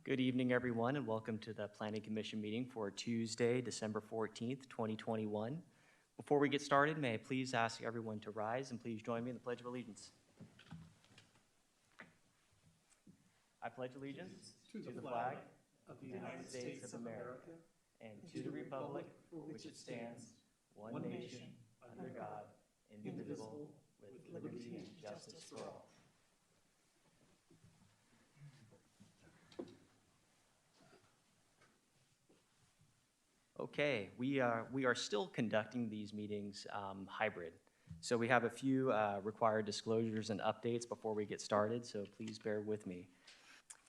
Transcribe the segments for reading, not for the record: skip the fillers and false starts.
Good evening, everyone, and welcome to the Planning Commission meeting for Tuesday, December 14th, 2021. Before we get started, may I please ask everyone to rise and please join me in the Pledge of Allegiance. I pledge allegiance to the flag of the United States of America and to the republic for which it stands, one nation, under God, indivisible, with liberty and justice for all. Okay, we are still conducting these meetings hybrid. So we have a few required disclosures and updates before we get started, so please bear with me.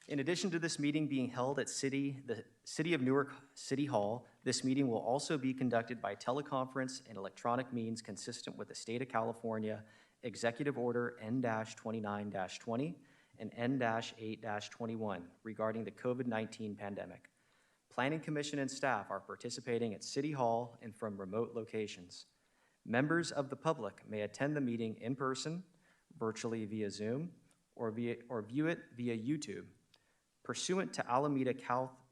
In addition to this meeting being held at the City of Newark City Hall, this meeting will also be conducted by teleconference and electronic means consistent with the State of California Executive Order N-29-20 and N-8-21 regarding the COVID-19 pandemic. Planning Commission and staff are participating at City Hall and from remote locations. Members of the public may attend the meeting in person, virtually via Zoom, or view it via YouTube. Pursuant to Alameda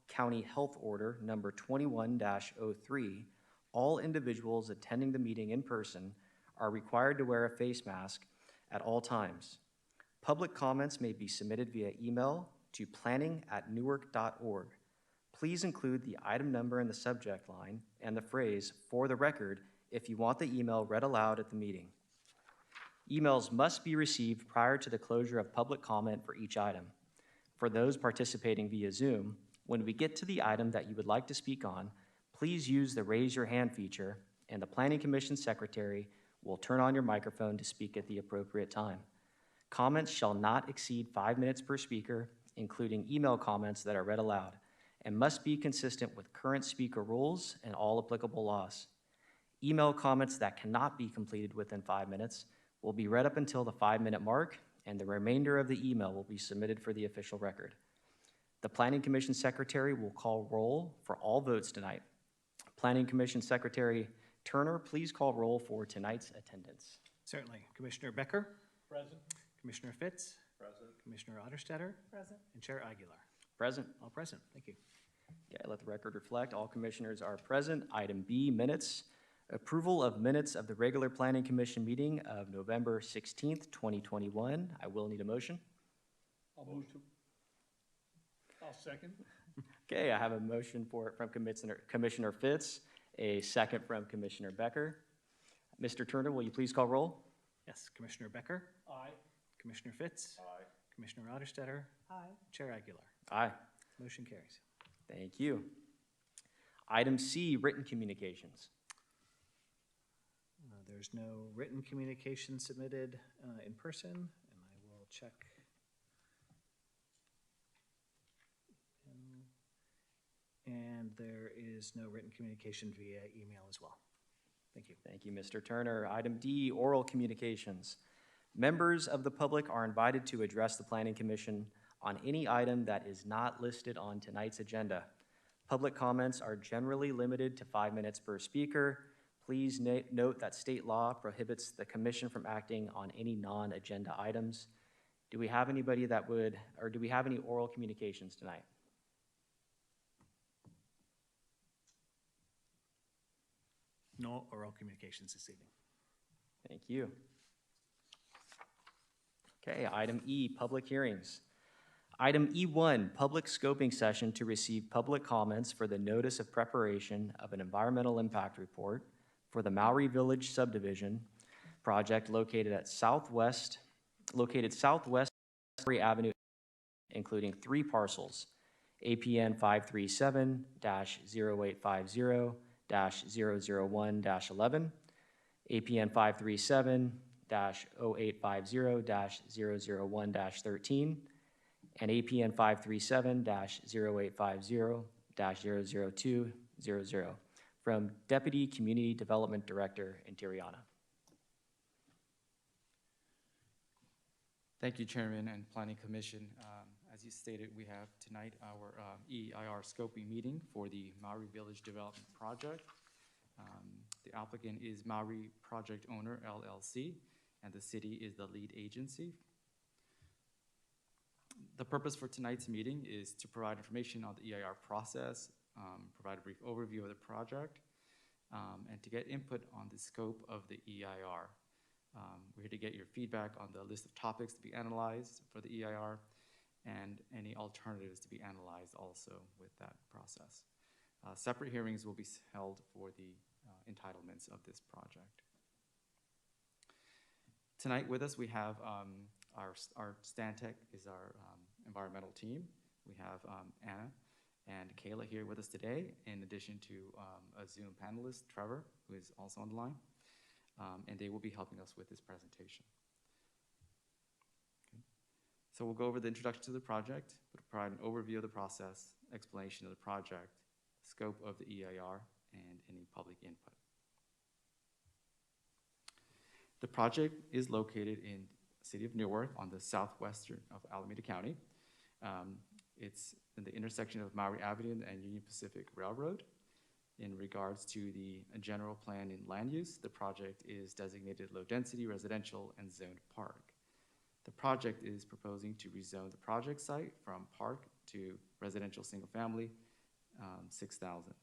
County Health Order number 21-03, all individuals attending the meeting in person are required to wear a face mask at all times. Public comments may be submitted via email to planning@newark.org. Please include the item number in the subject line and the phrase "for the record" if you want the email read aloud at the meeting. Emails must be received prior to the closure of public comment for each item. For those participating via Zoom, when we get to the item that you would like to speak on, please use the raise your hand feature and the Planning Commission Secretary will turn on your microphone to speak at the appropriate time. Comments shall not exceed 5 minutes per speaker, including email comments that are read aloud, and must be consistent with current speaker rules and all applicable laws. Email comments that cannot be completed within 5 minutes will be read up until the 5-minute mark, and the remainder of the email will be submitted for the official record. The Planning Commission Secretary will call roll for all votes tonight. Planning Commission Secretary Turner, please call roll for tonight's attendance. Certainly. Commissioner Becker? Present. Commissioner Fitz? Present. Commissioner Otterstetter? Present. And Chair Aguilar? Present. All present. Thank you. Okay, let the record reflect all commissioners are present. Item B, minutes. Approval of minutes of the regular Planning Commission meeting of November 16th, 2021. I will need a motion. I'll second. Okay, I have a motion from Commissioner Fitz, a second from Commissioner Becker. Mr. Turner, will you please call roll? Yes. Commissioner Becker? Aye. Commissioner Fitz? Aye. Commissioner Otterstetter? Aye. Chair Aguilar? Aye. Motion carries. Thank you. Item C, written communications. There's no written communication submitted in person, and I will check. And there is no written communication via email as well. Thank you. Thank you, Mr. Turner. Item D, oral communications. Members of the public are invited to address the Planning Commission on any item that is not listed on tonight's agenda. Public comments are generally limited to 5 minutes per speaker. Please note that state law prohibits the commission from acting on any non-agenda items. Do we have anybody that would, or do we have any oral communications tonight? No oral communications this evening. Thank you. Okay, item E, public hearings. Item E1, public scoping session to receive public comments for the notice of preparation of an environmental impact report for the Mowry Village subdivision project located southwest Mowry Avenue, including 3 parcels, APN 537-0850-001-11, APN 537-0850-001-13, and APN 537-0850-00200 from Deputy Community Development Director Interiana. Thank you, Chairman and Planning Commission. As you stated, we have tonight our EIR scoping meeting for the Mowry Village Development Project. The applicant is Mowry Project Owner, LLC, and the city is the lead agency. The purpose for tonight's meeting is to provide information on the EIR process, provide a brief overview of the project, and to get input on the scope of the EIR. We're here to get your feedback on the list of topics to be analyzed for the EIR and any alternatives to be analyzed also with that process. Separate hearings will be held for the entitlements of this project. Tonight with us we have our Stantec is our environmental team. We have Anna and Kayla here with us today, in addition to a Zoom panelist, Trevor, who is also on the line, and they will be helping us with this presentation. Okay. So we'll go over the introduction to the project, we'll provide an overview of the process, explanation of the project, scope of the EIR, and any public input. The project is located in the city of Newark on the southwestern of Alameda County. It's in the intersection of Mowry Avenue and Union Pacific Railroad. In regards to the general plan in land use, the project is designated low-density residential and zoned park. The project is proposing to rezone the project site from park to residential single-family, 6,000.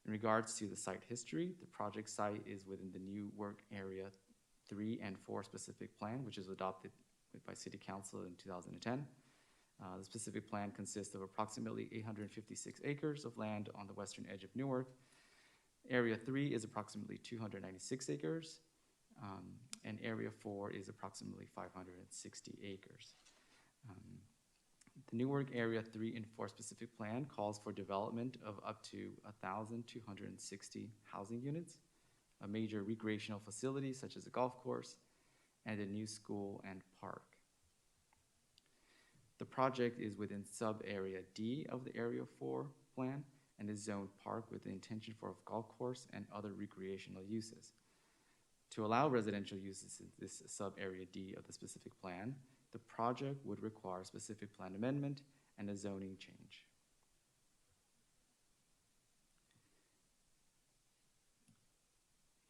In regards to the site history, the project site is within the Newark Area 3 and 4 specific plan, which was adopted by City Council in 2010. The specific plan consists of approximately 856 acres of land on the western edge of Newark. Area 3 is approximately 296 acres, and Area 4 is approximately 560 acres. The Newark Area 3 and 4 specific plan calls for development of up to 1,260 housing units, a major recreational facility such as a golf course, and a new school and park. The project is within sub-area D of the Area 4 plan and is zoned park with the intention for a golf course and other recreational uses. To allow residential uses in this sub-area D of the specific plan, the project would require specific plan amendment and a zoning change.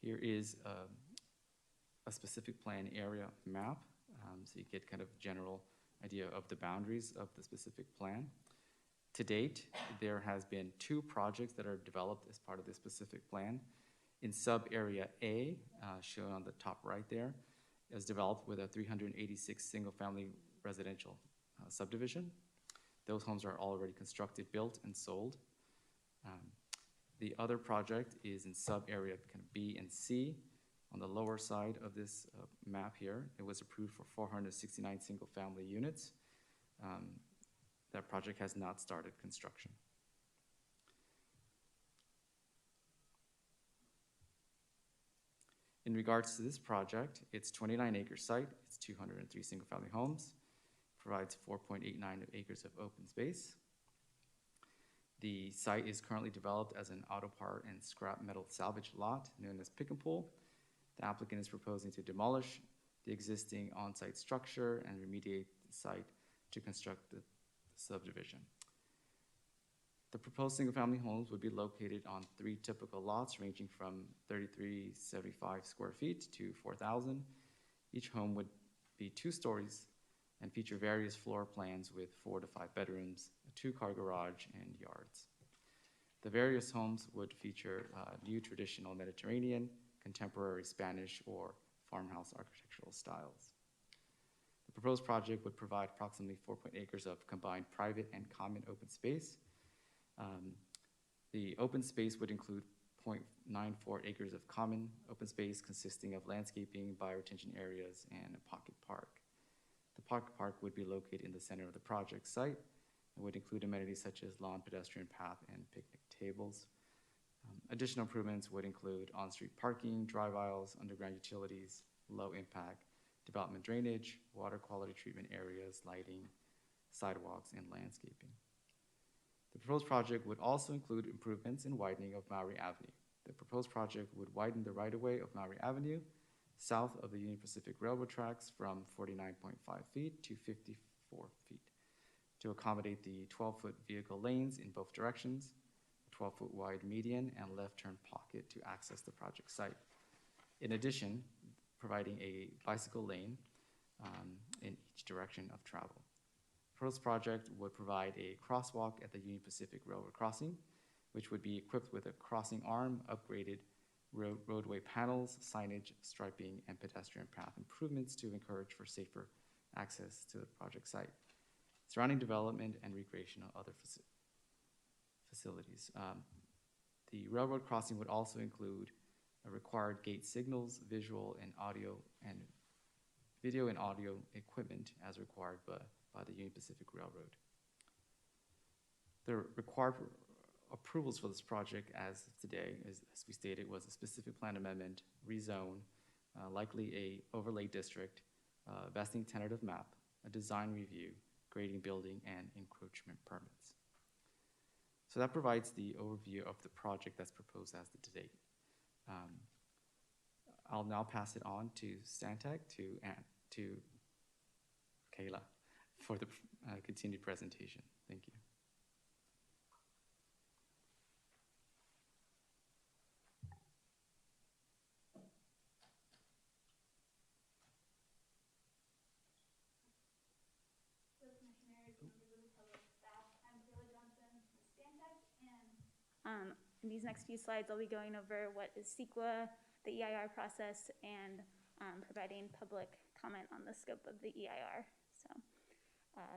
Here is a specific plan area map, so you get kind of general idea of the boundaries of the specific plan. To date, there has been 2 projects that are developed as part of this specific plan. In sub-area A, shown on the top right there, is developed with a 386 single-family residential subdivision. Those homes are already constructed, built, and sold. The other project is in sub-area kind of B and C. On the lower side of this map here, it was approved for 469 single-family units. That project has not started construction. In regards to this project, it's 29-acre site, it's 203 single-family homes, provides 4.89 acres of open space. The site is currently developed as an auto part and scrap metal salvage lot known as Pick and Pull. The applicant is proposing to demolish the existing on-site structure and remediate the site to construct the subdivision. The proposed single-family homes would be located on 3 typical lots ranging from 3,375 square feet to 4,000. Each home would be 2 stories and feature various floor plans with 4 to 5 bedrooms, a 2-car garage, and yards. The various homes would feature new traditional Mediterranean, contemporary Spanish, or farmhouse architectural styles. The proposed project would provide approximately 4.8 acres of combined private and common open space. The open space would include 0.94 acres of common open space consisting of landscaping, bioretention areas, and a pocket park. The pocket park would be located in the center of the project site and would include amenities such as lawn, pedestrian path, and picnic tables. Additional improvements would include on-street parking, drive aisles, underground utilities, low-impact development drainage, water quality treatment areas, lighting, sidewalks, and landscaping. The proposed project would also include improvements in widening of Mowry Avenue. The proposed project would widen the right-of-way of Mowry Avenue south of the Union Pacific Railroad tracks from 49.5 feet to 54 feet to accommodate the 12-foot vehicle lanes in both directions, 12-foot wide median, and left turn pocket to access the project site. In addition, providing a bicycle lane in each direction of travel. The proposed project would provide a crosswalk at the Union Pacific Railroad crossing, which would be equipped with a crossing arm, upgraded roadway panels, signage, striping, and pedestrian path improvements to encourage for safer access to the project site, surrounding development and recreational other facilities. The railroad crossing would also include required gate signals, visual and audio and video and audio equipment as required by the Union Pacific Railroad. The required approvals for this project as of today, as we stated, was a specific plan amendment, rezone, likely a overlay district, vesting tentative map, a design review, grading building, and encroachment permits. So that provides the overview of the project that's proposed as of today. I'll now pass it on to Stantec, to Kayla for the continued presentation. Thank you. In these next few slides, I'll be going over what is CEQA, the EIR process, and providing public comment on the scope of the EIR. So,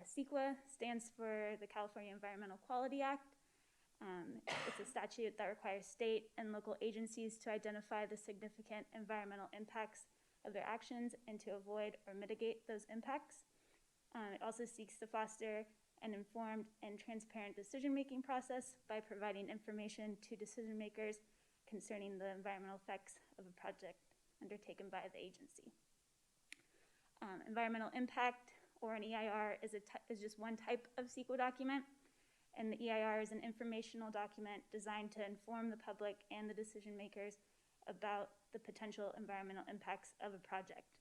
CEQA stands for the California Environmental Quality Act. It's a statute that requires state and local agencies to identify the significant environmental impacts of their actions and to avoid or mitigate those impacts. It also seeks to foster an informed and transparent decision-making process by providing information to decision makers concerning the environmental effects of a project undertaken by the agency. Environmental impact, or an EIR, is just one type of CEQA document, and the EIR is an informational document designed to inform the public and the decision makers about the potential environmental impacts of a project.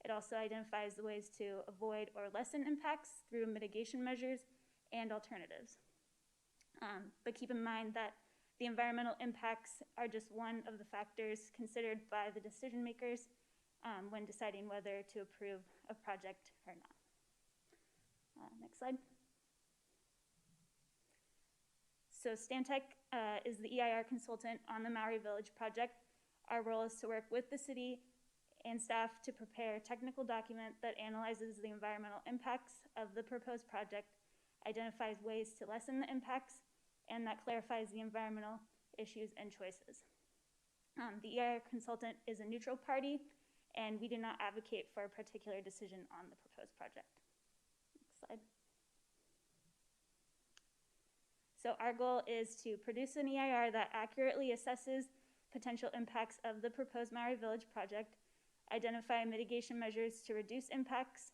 It also identifies the ways to avoid or lessen impacts through mitigation measures and alternatives. But keep in mind that the environmental impacts are just one of the factors considered by the decision makers when deciding whether to approve a project or not. Next slide. So Stantec is the EIR consultant on the Mowry Village project. Our role is to work with the city and staff to prepare a technical document that analyzes the environmental impacts of the proposed project, identifies ways to lessen the impacts, and that clarifies the environmental issues and choices. The EIR consultant is a neutral party, and we do not advocate for a particular decision on the proposed project. Next slide. So our goal is to produce an EIR that accurately assesses potential impacts of the proposed Mowry Village project, identify mitigation measures to reduce impacts,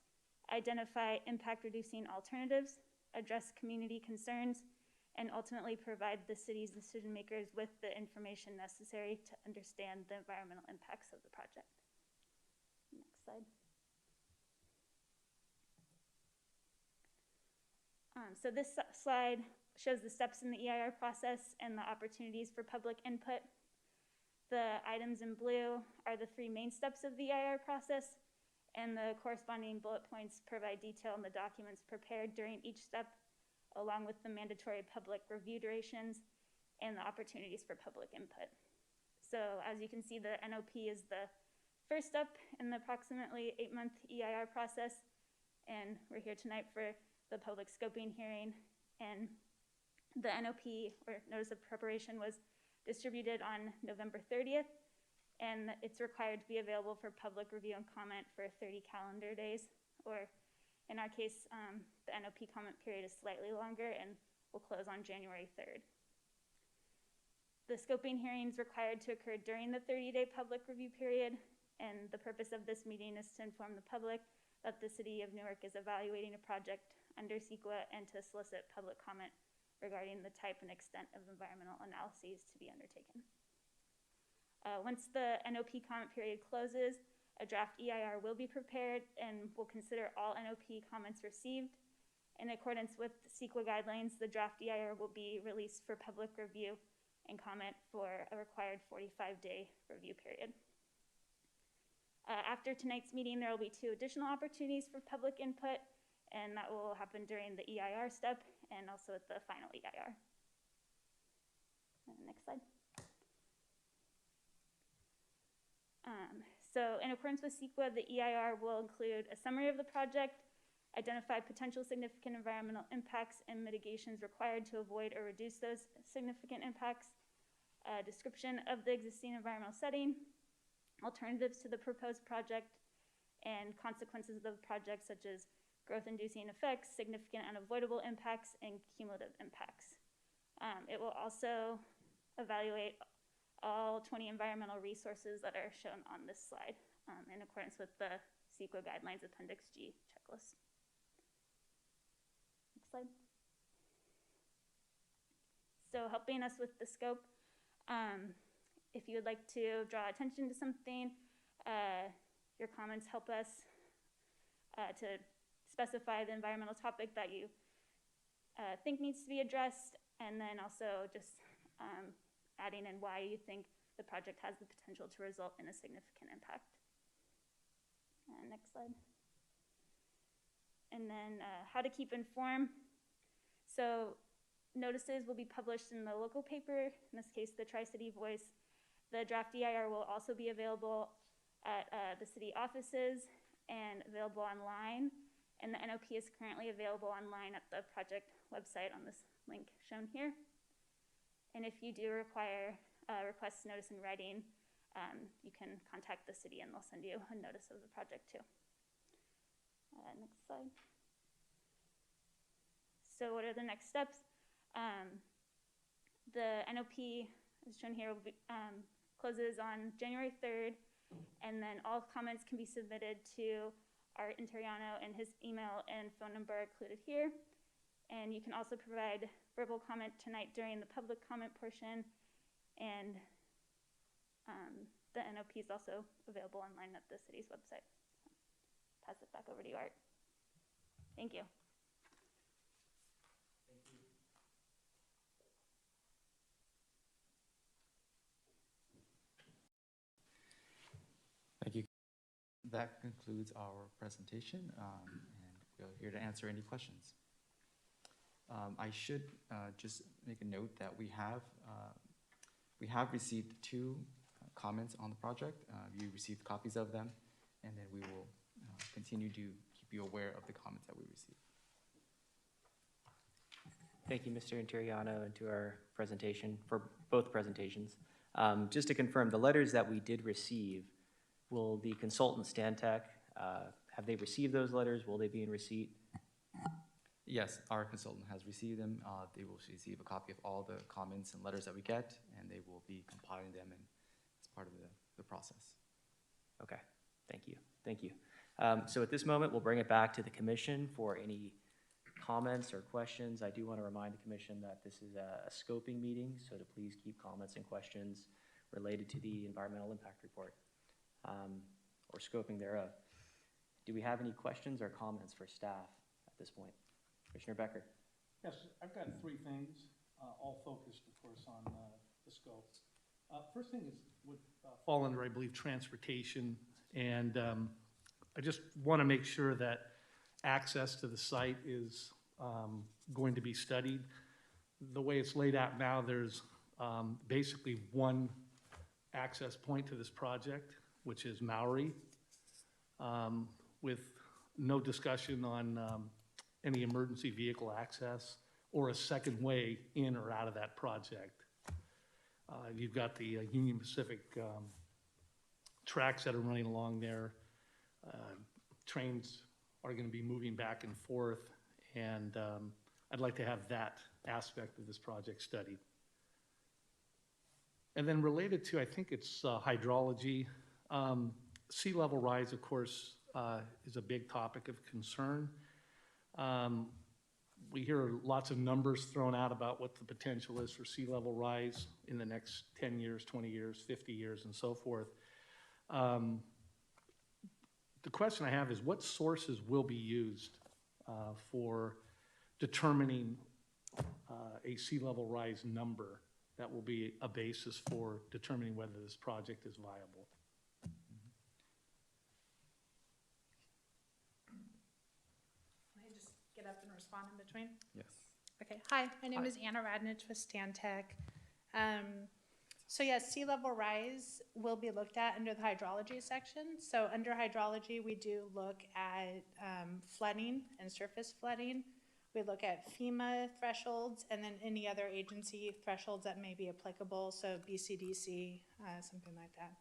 identify impact-reducing alternatives, address community concerns, and ultimately provide the city's decision makers with the information necessary to understand the environmental impacts of the project. Next slide. So this slide shows the steps in the EIR process and the opportunities for public input. The items in blue are the 3 main steps of the EIR process, and the corresponding bullet points provide detail on the documents prepared during each step, along with the mandatory public review durations and the opportunities for public input. So as you can see, the NOP is the first step in the approximately 8-month EIR process, and we're here tonight for the public scoping hearing. And the NOP, or Notice of Preparation, was distributed on November 30th, and it's required to be available for public review and comment for 30 calendar days, or in our case, the NOP comment period is slightly longer and will close on January 3rd. The scoping hearing is required to occur during the 30-day public review period, and the purpose of this meeting is to inform the public that the City of Newark is evaluating a project under CEQA and to solicit public comment regarding the type and extent of environmental analyses to be undertaken. Once the NOP comment period closes, a draft EIR will be prepared and will consider all NOP comments received. In accordance with CEQA guidelines, the draft EIR will be released for public review and comment for a required 45-day review period. After tonight's meeting, there will be 2 additional opportunities for public input, and that will happen during the EIR step and also at the final EIR. Next slide. So in accordance with CEQA, the EIR will include a summary of the project, identify potential significant environmental impacts and mitigations required to avoid or reduce those significant impacts, a description of the existing environmental setting, alternatives to the proposed project, and consequences of the project such as growth-inducing effects, significant unavoidable impacts, and cumulative impacts. It will also evaluate all 20 environmental resources that are shown on this slide in accordance with the CEQA Guidelines Appendix G checklist. Next slide. So helping us with the scope, if you would like to draw attention to something, your comments help us to specify the environmental topic that you think needs to be addressed, and then also just adding in why you think the project has the potential to result in a significant impact. Next slide. And then how to keep informed. So notices will be published in the local paper, in this case the Tri-City Voice. The draft EIR will also be available at the city offices and available online. And the NOP is currently available online at the project website on this link shown here. And if you do require request notice in writing, you can contact the city and they'll send you a notice of the project too. Next slide. So what are the next steps? The NOP, as shown here, will be, closes on January 3rd, and then all comments can be submitted to Art Interiano, and his email and phone number are included here. And you can also provide verbal comment tonight during the public comment portion, and the NOP is also available online at the city's website. So, pass it back over to you, Art. Thank you. Thank you. That concludes our presentation, and we're here to answer any questions. I should just make a note that we have received 2 comments on the project. You received copies of them, and then we will continue to keep you aware of the comments that we receive. Thank you, Mr. Interiano, and to our presentation, for both presentations. Just to confirm, the letters that we did receive, will the consultant Stantec, have they received those letters? Will they be in receipt? Yes, our consultant has received them. They will receive a copy of all the comments and letters that we get, and they will be compiling them as part of the process. Okay, thank you, thank you. So at this moment, we'll bring it back to the commission for any comments or questions. I do want to remind the commission that this is a scoping meeting, so to please keep comments and questions related to the environmental impact report or scoping thereof. Do we have any questions or comments for staff at this point? Commissioner Becker. Yes, I've got 3 things, all focused, of course, on the scope. First thing is would fall under, I believe, transportation, and I just want to make sure that access to the site is going to be studied. The way it's laid out now, there's basically one access point to this project, which is Mowry, with no discussion on any emergency vehicle access or a second way in or out of that project. You've got the Union Pacific tracks that are running along there. Trains are going to be moving back and forth, and I'd like to have that aspect of this project studied. And then related to, I think it's hydrology, sea level rise, of course, is a big topic of concern. We hear lots of numbers thrown out about what the potential is for sea level rise in the next 10 years, 20 years, 50 years, and so forth. The question I have is what sources will be used for determining a sea level rise number that will be a basis for determining whether this project is viable? get up and respond in between? Yes. Okay, hi, my name Hi. is Anna Radnich with Stantec. So yes, sea level rise will be looked at under the hydrology section. So under hydrology, we do look at flooding and surface flooding. We look at FEMA thresholds and then any other agency thresholds that may be applicable, so BCDC, something like that.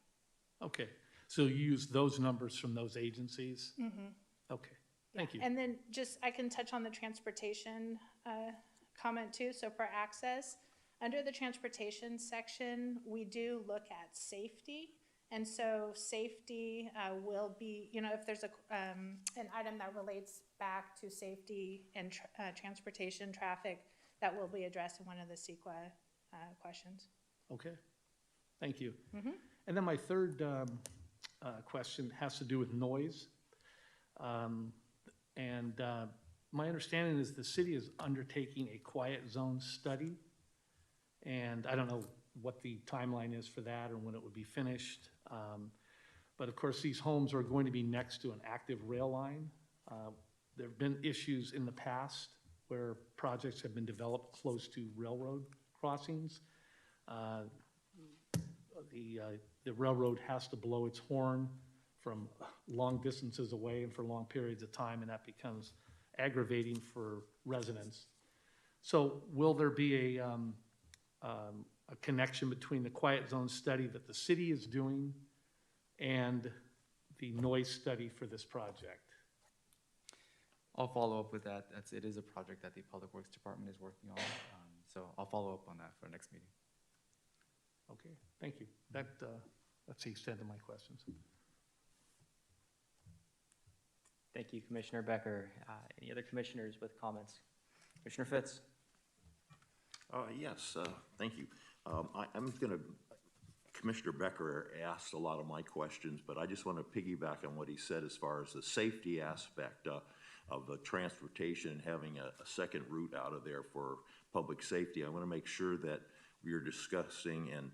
Okay, so you use those numbers from those agencies? Okay, thank you. And then just, I can touch on the transportation comment too. So for access, under the transportation section, we do look at safety. And so safety will be, if there's an item that relates back to safety and transportation traffic, that will be addressed in one of the CEQA questions. Okay, thank you. And then my third question has to do with noise. My understanding is the city is undertaking a quiet zone study. And I don't know what the timeline is for that or when it would be finished. But of course, these homes are going to be next to an active rail line. There have been issues in the past where projects have been developed close to railroad crossings. The railroad has to blow its horn from long distances away and for long periods of time, and that becomes aggravating for residents. So will there be a connection between the quiet zone study that the city is doing and the noise study for this project? I'll follow up with that. It is a project that the Public Works Department is working on. So I'll follow up on that for our next meeting. Okay, thank you. That's the extent of my questions. Thank you, Commissioner Becker. Any other commissioners with comments? Commissioner Fitz? Yes, thank you. Commissioner Becker asked a lot of my questions, but I just want to piggyback on what he said as far as the safety aspect of the transportation and having a second route out of there for public safety. I want to make sure that we are discussing and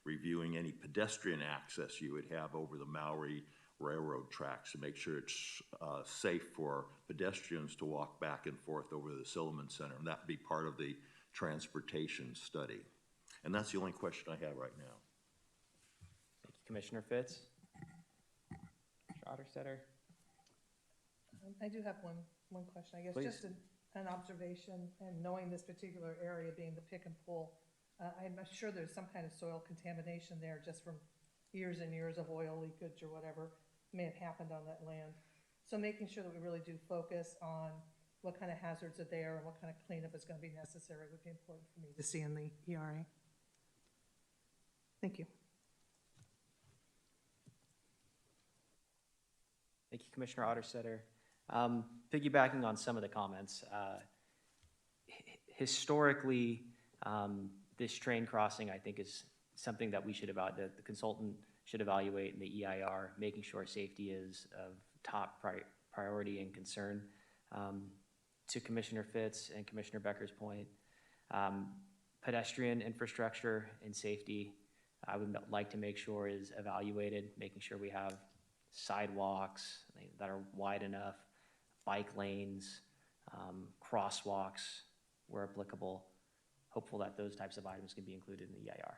reviewing any pedestrian access you would have over the Mowry railroad tracks to make sure it's safe for pedestrians to walk back and forth over the Silliman Center, and that would be part of the transportation study. And that's the only question I have right now. Thank you, Commissioner Fitz. Commissioner Otterstetter? I do have one question, I guess, Please. just an observation, and knowing this particular area being the pick and pull, I'm sure there's some kind of soil contamination there just from years and years of oil leakage or whatever may have happened on that land. So making sure that we really do focus on what kind of hazards are there and what kind of cleanup is going to be necessary would be important for me to see in the ERA. Thank you. Thank you, Commissioner Otterstetter. Piggybacking on some of the comments, historically, this train crossing, I think, is something that we should the consultant should evaluate in the EIR, making sure safety is of top priority and concern. To Commissioner Fitz and Commissioner Becker's point, pedestrian infrastructure and safety, I would like to make sure is evaluated, making sure we have sidewalks that are wide enough, bike lanes, crosswalks where applicable. Hopeful that those types of items can be included in the EIR.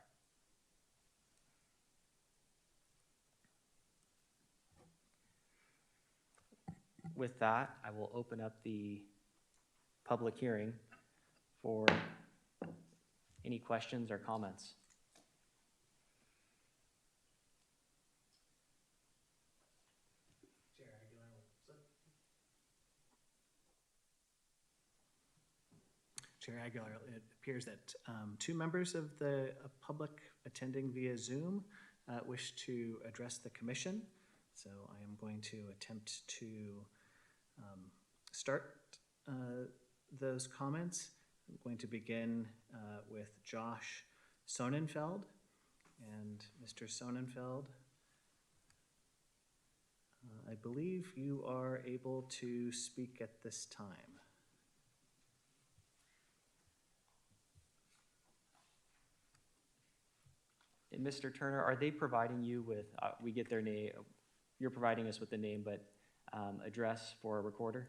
With that, I will open up the public hearing for any questions or comments. Chair Aguilar, it appears that two members of the public attending via Zoom wish to address the commission. So I am going to attempt to start those comments. I'm going to begin with Josh Sonnenfeld. And Mr. Sonnenfeld, I believe you are able to speak at this time. And Mr. Turner, are they providing you with, we get their name, you're providing us with the name, but address for a recorder?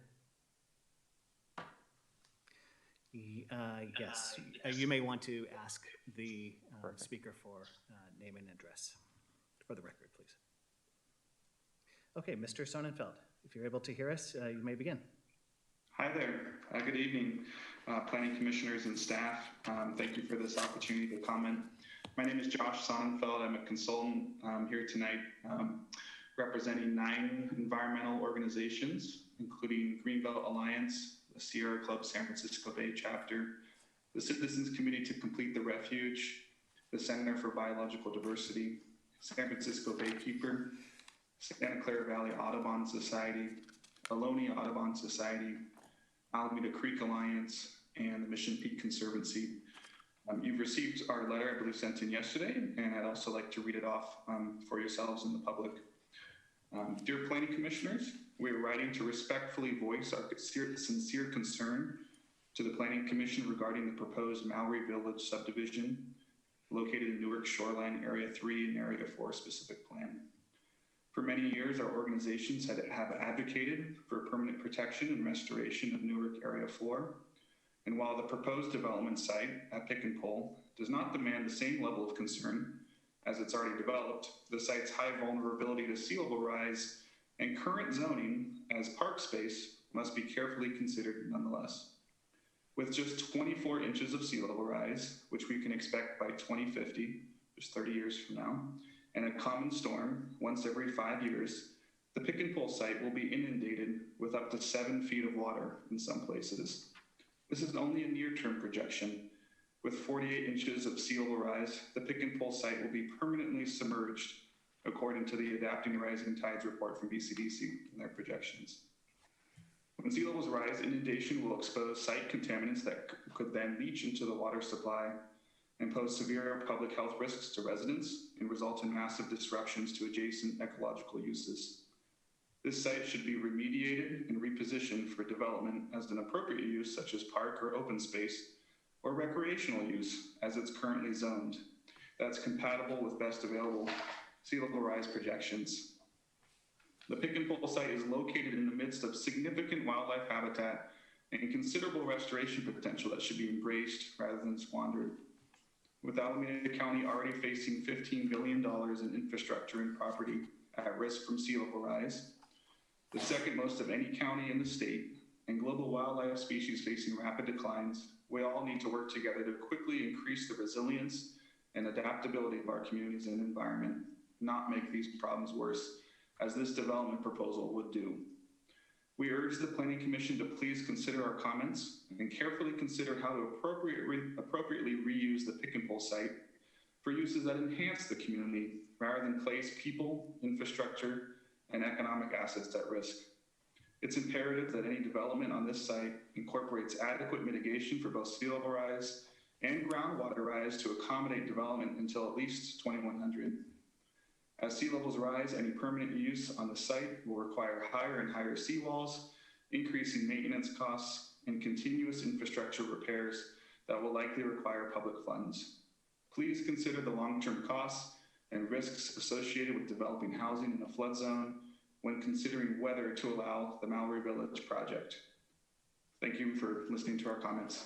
Yes, you may want to ask the Perfect. speaker for name and address for the record, please. Okay, Mr. Sonnenfeld, if you're able to hear us, you may begin. Hi there. Good evening, planning commissioners and staff. Thank you for this opportunity to comment. My name is Josh Sonnenfeld. I'm a consultant here tonight representing 9 environmental organizations, including Greenbelt Alliance, the Sierra Club San Francisco Bay Chapter, the Citizens Committee to Complete the Refuge, the Center for Biological Diversity, San Francisco Baykeeper, Santa Clara Valley Audubon Society, Ohlone Audubon Society, Alameda Creek Alliance, and the Mission Peak Conservancy. You've received our letter, I believe, sent in yesterday, and I'd also like to read it off for yourselves and the public. Dear Planning Commissioners, we are writing to respectfully voice our sincere concern to the Planning Commission regarding the proposed Mowry Village subdivision located in Newark Shoreline Area 3 and Area 4 specific plan. For many years, our organizations have advocated for permanent protection and restoration of Newark Area 4. And while the proposed development site at Pick and Pull does not demand the same level of concern as it's already developed, the site's high vulnerability to sea level rise and current zoning as park space must be carefully considered nonetheless. With just 24 inches of sea level rise, which we can expect by 2050, just 30 years from now, and a common storm once every 5 years, the Pick and Pull site will be inundated with up to 7 feet of water in some places. This is only a near-term projection. With 48 inches of sea level rise, the Pick and Pull site will be permanently submerged, according to the Adapting to Rising Tides report from BCDC and their projections. When sea levels rise, inundation will expose site contaminants that could then leach into the water supply and pose severe public health risks to residents and result in massive disruptions to adjacent ecological uses. This site should be remediated and repositioned for development as an appropriate use such as park or open space or recreational use as it's currently zoned. That's compatible with best available sea level rise projections. The Pick and Pull site is located in the midst of significant wildlife habitat and considerable restoration potential that should be embraced rather than squandered. With Alameda County already facing $15 billion in infrastructure and property at risk from sea level rise, the second most of any county in the state, and global wildlife species facing rapid declines, we all need to work together to quickly increase the resilience and adaptability of our communities and environment, not make these problems worse, as this development proposal would do. We urge the Planning Commission to please consider our comments and carefully consider how to appropriately reuse the Pick and Pull site for uses that enhance the community rather than place people, infrastructure, and economic assets at risk. It's imperative that any development on this site incorporates adequate mitigation for both sea level rise and groundwater rise to accommodate development until at least 2100. As sea levels rise, any permanent use on the site will require higher and higher seawalls, increasing maintenance costs, and continuous infrastructure repairs that will likely require public funds. Please consider the long-term costs and risks associated with developing housing in a flood zone when considering whether to allow the Mowry Village project. Thank you for listening to our comments.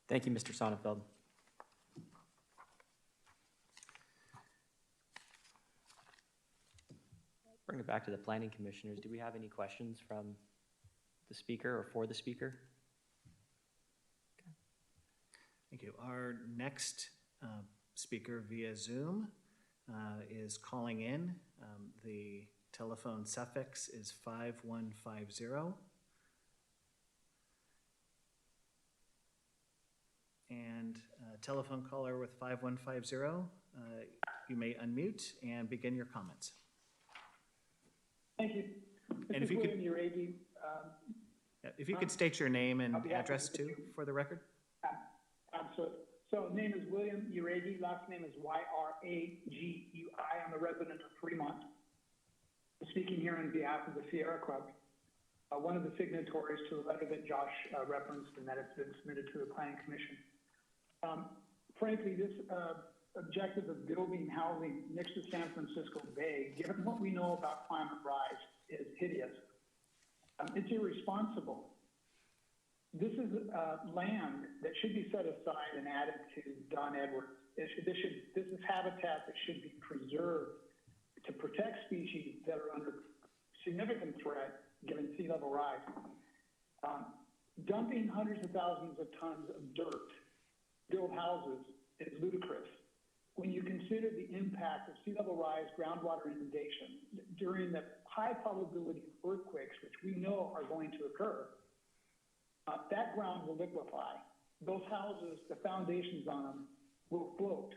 Thank you, Mr. Sonnenfeld. Bring it back to the planning commissioners. Do we have any questions from the speaker or for the speaker? Okay. Thank you. Our next speaker via Zoom is calling in. The telephone suffix is 5150. And telephone caller with 5150, you may unmute and begin your comments. Thank you. And if you could, if you could state your name and address too for the record. Absolutely. So name is William Uragi, last name is Yragui. I'm a resident of Fremont. I'm speaking here on behalf of the Sierra Club, one of the signatories to the letter that Josh referenced and that it's been submitted to the Planning Commission. Frankly, this objective of building housing next to San Francisco Bay, given what we know about climate rise, is hideous. It's irresponsible. This is land that should be set aside and added to Don Edwards. This is habitat that should be preserved to protect species that are under significant threat given sea level rise. Dumping hundreds of thousands of tons of dirt, build houses, is ludicrous. When you consider the impact of sea level rise, groundwater inundation, during the high probability of earthquakes, which we know are going to occur, that ground will liquefy. Those houses, the foundations on them, will float.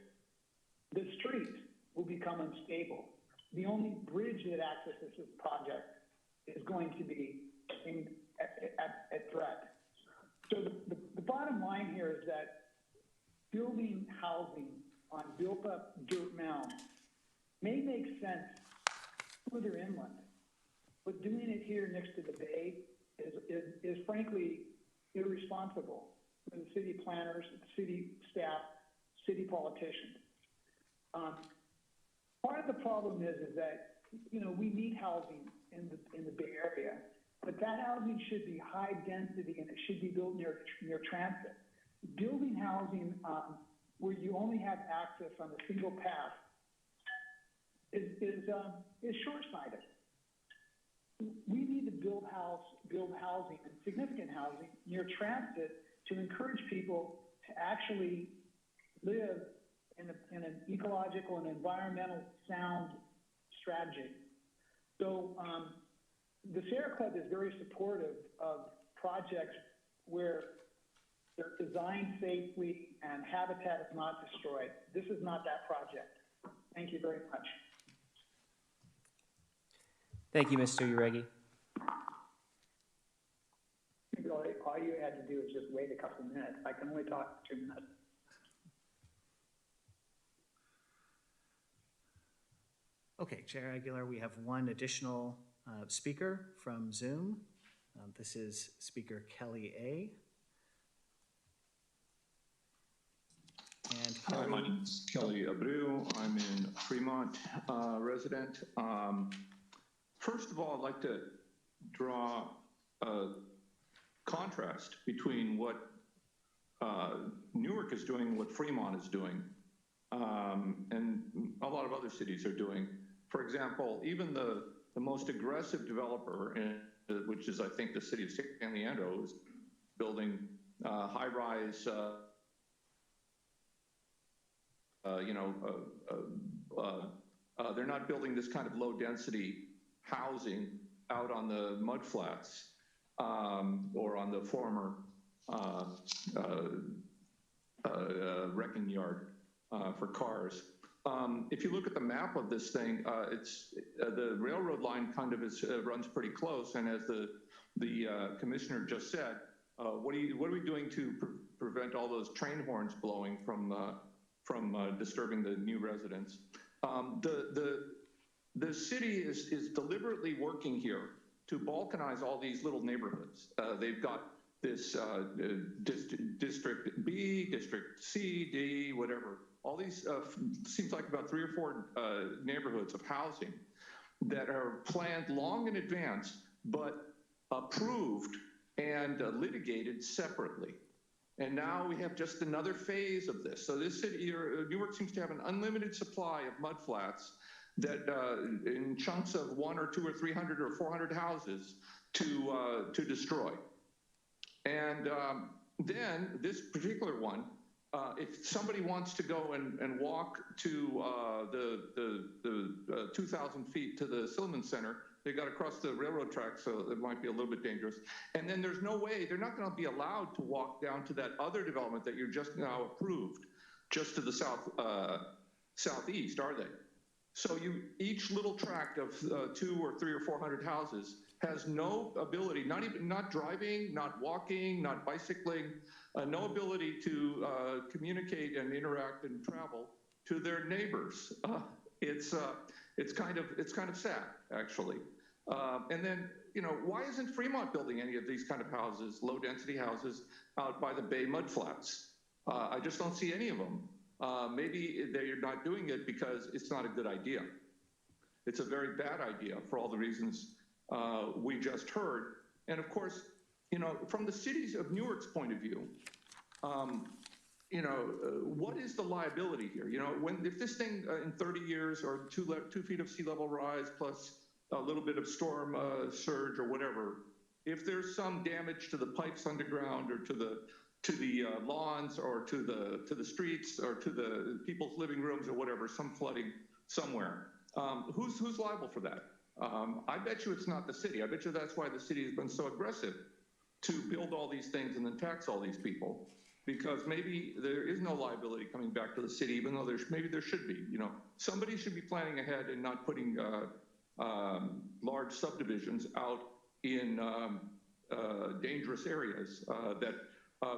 The street will become unstable. The only bridge that accesses this project is going to be at threat. So the bottom line here is that building housing on built-up dirt mounds may make sense further inland, but doing it here next to the bay is frankly irresponsible for the city planners, city staff, city politicians. Part of the problem is that, you know, we need housing in the Bay Area, but that housing should be high density and it should be built near transit. Building housing where you only have access on a single path is short-sighted. We need to build housing and significant housing near transit to encourage people to actually live in an ecological and environmental sound strategy. So the Sierra Club is very supportive of projects where they're designed safely and habitat is not destroyed. This is not that project. Thank you very much. Thank you, Mr. Uregi. All you had to do is just wait a couple minutes. I can only talk 2 minutes. Okay, Chair Aguilar, we have one additional speaker from Zoom. This is Speaker Kelly A. And Hi, my name is Kelly Abreu. I'm in Fremont resident. First of all, I'd like to draw a contrast between what Newark is doing and what Fremont is doing, and a lot of other cities are doing. For example, even the most aggressive developer, which is I think the city of San Leandro, is building high-rise they're not building this kind of low-density housing out on the mudflats or on the former wrecking yard for cars. If you look at the map of this thing, it's the railroad line kind of runs pretty close, and as the commissioner just said, what are we doing to prevent all those train horns blowing from disturbing the new residents? The city is deliberately working here to balkanize all these little neighborhoods. They've got this District B, District C, D, whatever. All these, seems like about 3 or 4 neighborhoods of housing that are planned long in advance, but approved and litigated separately. And now we have just another phase of this. So this city, Newark seems to have an unlimited supply of mudflats that in chunks of 1 or 2 or 300 or 400 houses to destroy. And then this particular one, if somebody wants to go and walk to the 2,000 feet to the Silliman Center, they got to cross the railroad tracks, so it might be a little bit dangerous. And then there's no way, they're not going to be allowed to walk down to that other development that you're just now approved, just to the southeast, are they? So each little tract of 2 or 3 or 400 houses has no ability, not driving, not walking, not bicycling, no ability to communicate and interact and travel to their neighbors. It's kind of sad, actually. And then, you know, why isn't Fremont building any of these kind of houses, low density houses, out by the Bay mudflats? I just don't see any of them. Maybe they're not doing it because it's not a good idea. It's a very bad idea for all the reasons we just heard. And of course, from the cities of Newark's point of view, what is the liability here? If this thing in 30 years or 2 feet of sea level rise plus a little bit of storm surge or whatever, if there's some damage to the pipes underground or to the lawns or to the streets or to the people's living rooms or whatever, some flooding somewhere, who's liable for that? I bet you it's not the city. I bet you that's why the city has been so aggressive to build all these things and then tax all these people, because maybe there is no liability coming back to the city, even though maybe there should be. Somebody should be planning ahead and not putting large subdivisions out in dangerous areas that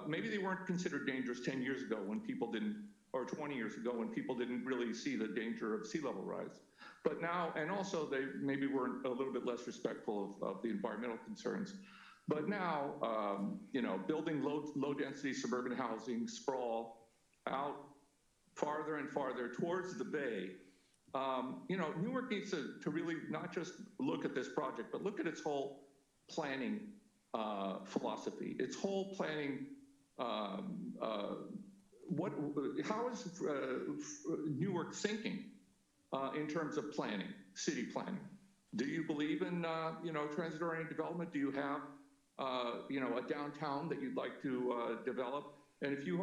maybe they weren't considered dangerous 10 years ago when people didn't, or 20 years ago when people didn't really see the danger of sea level rise. But now, and also they maybe weren't a little bit less respectful of the environmental concerns. But now, building low density suburban housing, sprawl out farther and farther towards the bay. Newark needs to really not just look at this project, but look at its whole planning philosophy, its whole planning. How is Newark thinking in terms of planning, city planning? Do you believe in transit-oriented development? Do you have a downtown that you'd like to develop? And if you're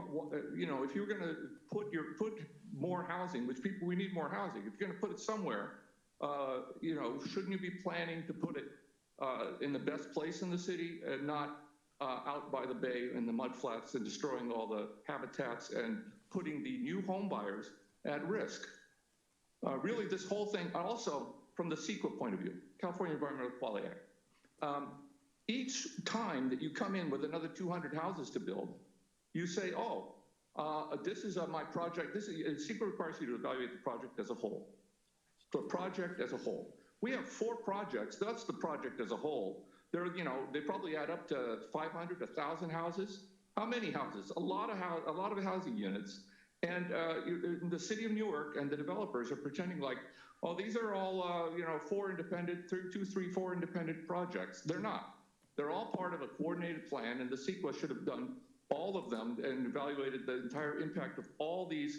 going to put more housing, which we need more housing. If you're going to put it somewhere, shouldn't you be planning to put it in the best place in the city and not out by the bay in the mudflats and destroying all the habitats and putting the new home buyers at risk? Really, this whole thing, also from the CEQA point of view, California Environmental Quality Act. Each time that you come in with another 200 houses to build, you say, this is my project. CEQA requires you to evaluate the project as a whole. The project as a whole. We have 4 projects. That's the project as a whole. They probably add up to 500, 1,000 houses. How many houses? A lot of housing units. And the city of Newark and the developers are pretending like, these are all 4 independent, 2, 3, 4 independent projects. They're not. They're all part of a coordinated plan, and the CEQA should have done all of them and evaluated the entire impact of all these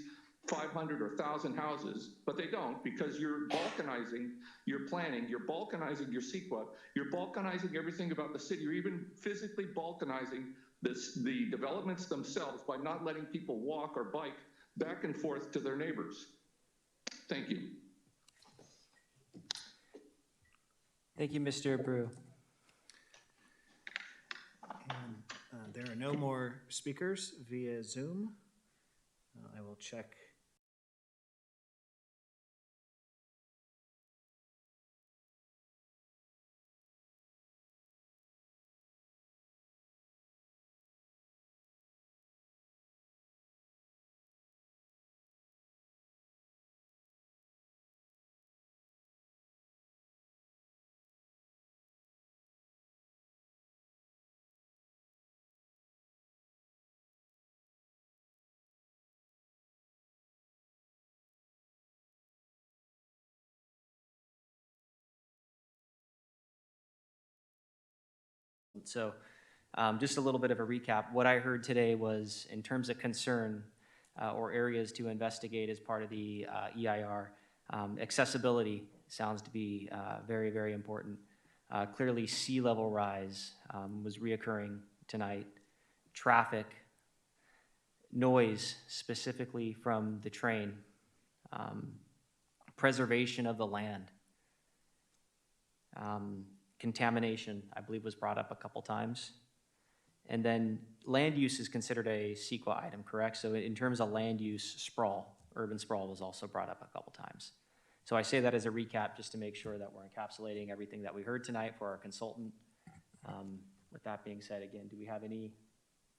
500 or 1,000 houses, but they don't, because you're balkanizing your planning, you're balkanizing your CEQA, you're balkanizing everything about the city, you're even physically balkanizing the developments themselves by not letting people walk or bike back and forth to their neighbors. Thank you. Thank you, Mr. Brew. And there are no more speakers via Zoom. I will check. So just a little bit of a recap. What I heard today was, in terms of concern or areas to investigate as part of the EIR, accessibility sounds to be very, very important. Clearly, sea level rise was reoccurring tonight. Traffic, noise, specifically from the train, preservation of the land, contamination, I believe, was brought up a couple times. And then land use is considered a CEQA item, correct? So in terms of land use, sprawl, urban sprawl was also brought up a couple times. So I say that as a recap just to make sure that we're encapsulating everything that we heard tonight for our consultant. With that being said, again, do we have any,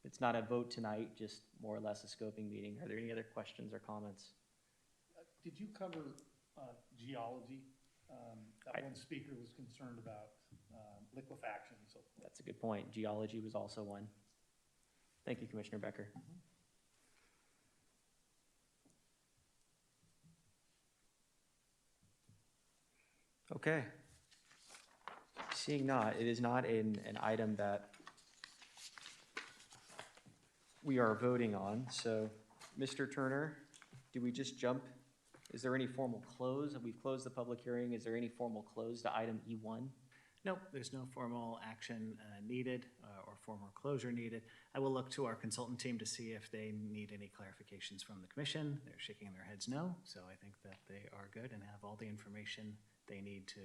it's not a vote tonight, just more or less a scoping meeting. Are there any other questions or comments? Did you cover geology? That one speaker was concerned about liquefaction and so forth. That's a good point. Geology was also one. Thank you, Commissioner Becker. Okay. Seeing not, it is not an item that we are voting on. So, Mr. Turner, do we just jump? Is there any formal close? We've closed the public hearing. Is there any formal close to item E1? Nope, there's no formal action needed or formal closure needed. I will look to our consultant team to see if they need any clarifications from the commission. They're shaking their heads no, so I think that they are good and have all the information they need to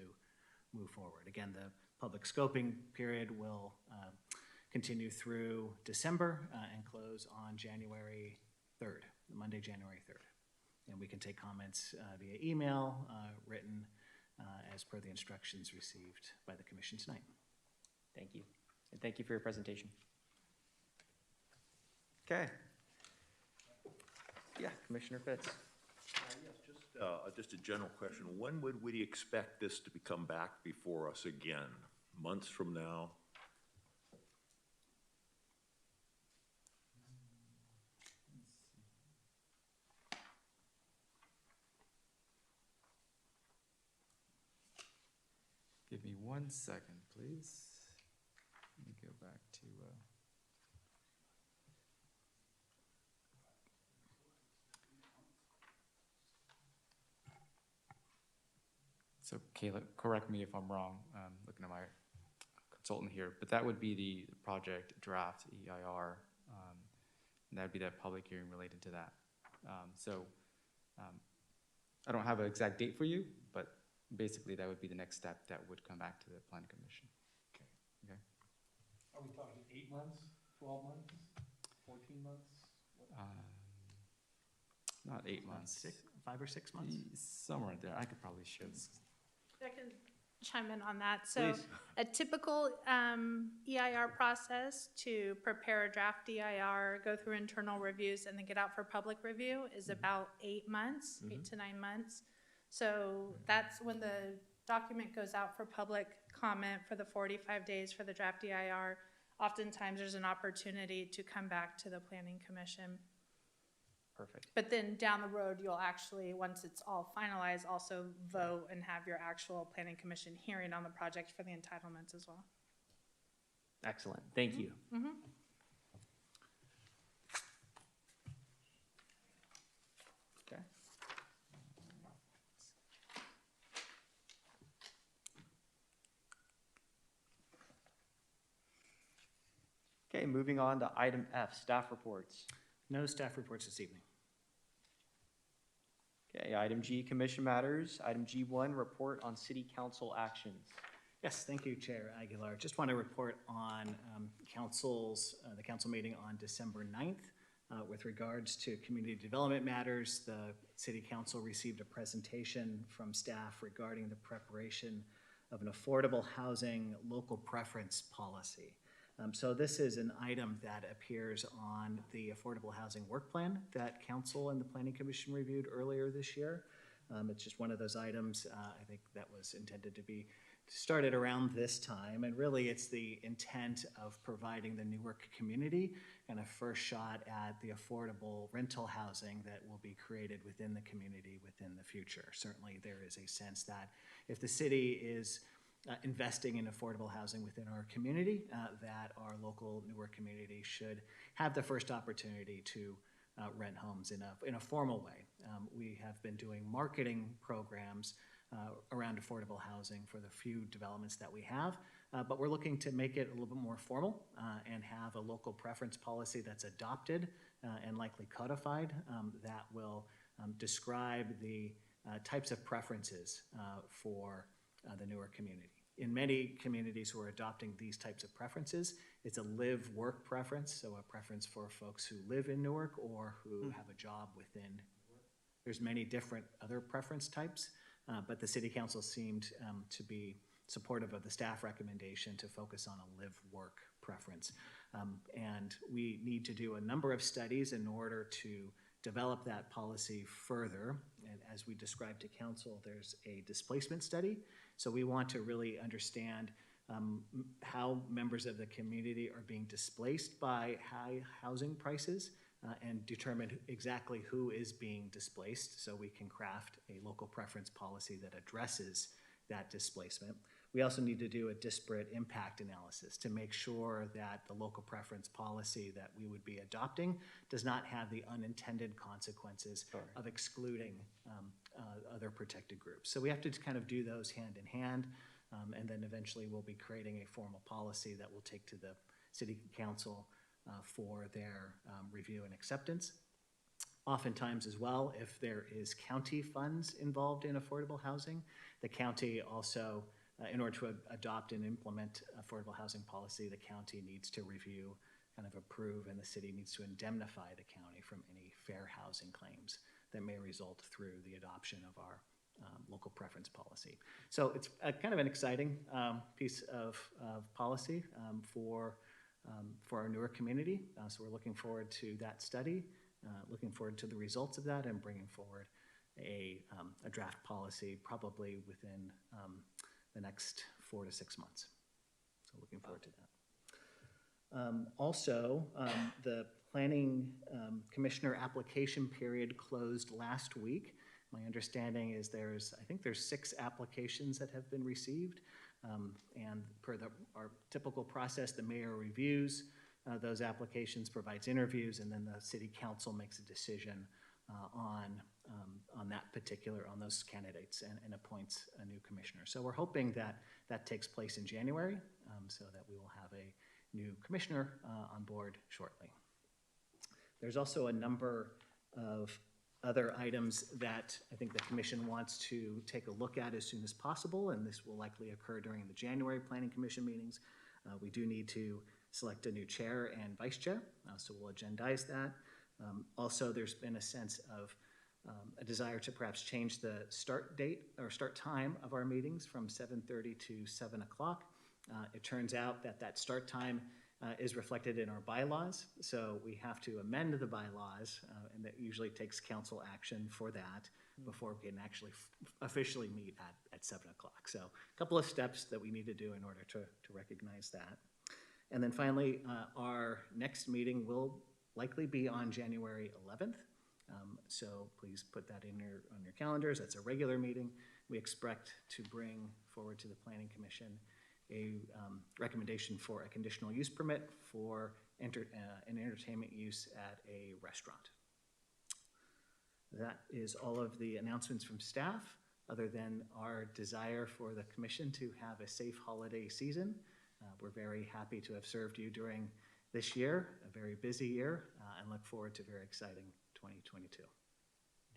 move forward. Again, the public scoping period will continue through December and close on January 3rd, Monday, January 3rd. And we can take comments via email, written, as per the instructions received by the commission tonight. Thank you. And thank you for your presentation. Okay. Yeah, Commissioner Fitz. Yes, just a general question. When would we expect this to come back before us again? Months from now? Give me 1 second, please. Let me go back to, So Kayla, correct me if I'm wrong, looking at my consultant here, but that would be the project draft EIR, and that'd be that public hearing related to that. I don't have an exact date for you, but basically that would be the next step that would come back to the planning commission. Okay. Are we talking 8 months, 12 months, 14 months? Not 8 months. 5 or 6 months? Somewhere there. I could probably show this. I can chime in on that. So Please. a typical EIR process to prepare a draft EIR, go through internal reviews, and then get out for public review is about 8 months, 8 to 9 months. So that's when the document goes out for public comment for the 45 days for the draft EIR. Oftentimes there's an opportunity to come back to the planning commission. Perfect. But then down the road, you'll actually, once it's all finalized, also vote and have your actual planning commission hearing on the project for the entitlements as well. Excellent. Thank you. Mm-hmm. Okay. Okay, moving on to item F, staff reports. No staff reports this evening. Okay, item G, commission matters. Item G1, report on city council actions. Yes, thank you, Chair Aguilar. Just want to report on the council meeting on December 9th. With regards to community development matters, the city council received a presentation from staff regarding the preparation of an affordable housing local preference policy. So this is an item that appears on the affordable housing work plan that council and the planning commission reviewed earlier this year. It's just one of those items, I think, that was intended to be started around this time, and really it's the intent of providing the Newark community and a first shot at the affordable rental housing that will be created within the community within the future. Certainly there is a sense that if the city is investing in affordable housing within our community, that our local Newark community should have the first opportunity to rent homes in a formal way. We have been doing marketing programs around affordable housing for the few developments that we have, but we're looking to make it a little bit more formal and have a local preference policy that's adopted and likely codified that will describe the types of preferences for the Newark community. In many communities who are adopting these types of preferences, it's a live-work preference, so a preference for folks who live in Newark or who have a job within. There's many different other preference types, but the city council seemed to be supportive of the staff recommendation to focus on a live-work preference. And we need to do a number of studies in order to develop that policy further. And as we described to council, there's a displacement study. So we want to really understand how members of the community are being displaced by high housing prices and determine exactly who is being displaced so we can craft a local preference policy that addresses that displacement. we also need to do a disparate impact analysis to make sure that the local preference policy that we would be adopting does not have the unintended consequences of excluding other protected groups. So we have to kind of do those hand in hand, and then eventually we'll be creating a formal policy that we'll take to the City Council for their review and acceptance. Oftentimes as well, if there is county funds involved in affordable housing, the county also, in order to adopt and implement affordable housing policy, the county needs to review, kind of approve, and the city needs to indemnify the county from any fair housing claims that may result through the adoption of our local preference policy. So it's kind of an exciting piece of policy for our Newark community. So we're looking forward to that study, looking forward to the results of that, and bringing forward a draft policy probably within the next 4 to 6 months. So looking forward to that. Also, the planning commissioner application period closed last week. My understanding is I think there's 6 applications that have been received. And per our typical process, the mayor reviews those applications, provides interviews, and then the city council makes a decision on those candidates and appoints a new commissioner. So we're hoping that that takes place in January, so that we will have a new commissioner on board shortly. There's also a number of other items that I think the commission wants to take a look at as soon as possible, and this will likely occur during the January Planning Commission meetings. We do need to select a new chair and vice chair, so we'll agendize that. Also, there's been a sense of a desire to perhaps change the start date or start time of our meetings from 7:30 to 7 o'clock. It turns out that start time is reflected in our bylaws, so we have to amend the bylaws, and that usually takes council action for that before we can actually officially meet at 7 o'clock. So a couple of steps that we need to do in order to recognize that. And then finally, our next meeting will likely be on January 11th. So please put that on your calendars. That's a regular meeting. We expect to bring forward to the Planning Commission a recommendation for a conditional use permit for an entertainment use at a restaurant. That is all of the announcements from staff, other than our desire for the commission to have a safe holiday season. We're very happy to have served you during this year, a very busy year, and look forward to a very exciting 2022. Do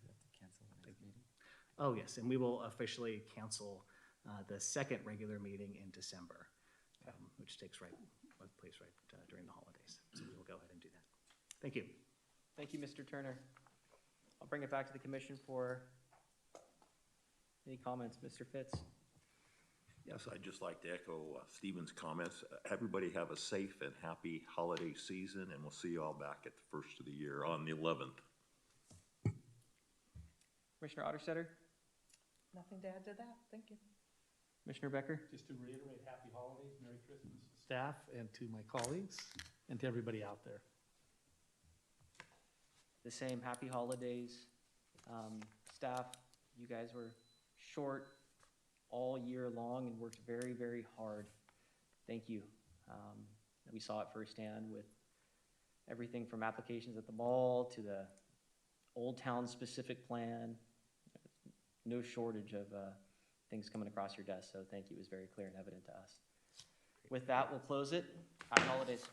you have to cancel the next meeting? Oh, yes, and we will officially cancel the second regular meeting in December, which takes place right during the holidays. So we will go ahead and do that. Thank you. Thank you, Mr. Turner. I'll bring it back to the commission for any comments. Mr. Fitz? Yes, I'd just like to echo Stephen's comments. Everybody have a safe and happy holiday season, and we'll see you all back at the first of the year on the 11th. Commissioner Otterstetter? Nothing to add to that. Thank you. Commissioner Becker? Just to reiterate, happy holidays, Merry Christmas to staff and to my colleagues and to everybody out there. The same, happy holidays. Staff, you guys were short all year long and worked very, very hard. Thank you. We saw it firsthand with everything from applications at the mall to the Old Town specific plan. No shortage of things coming across your desk, so thank you. It was very clear and evident to us. With that, we'll close it. Happy holidays.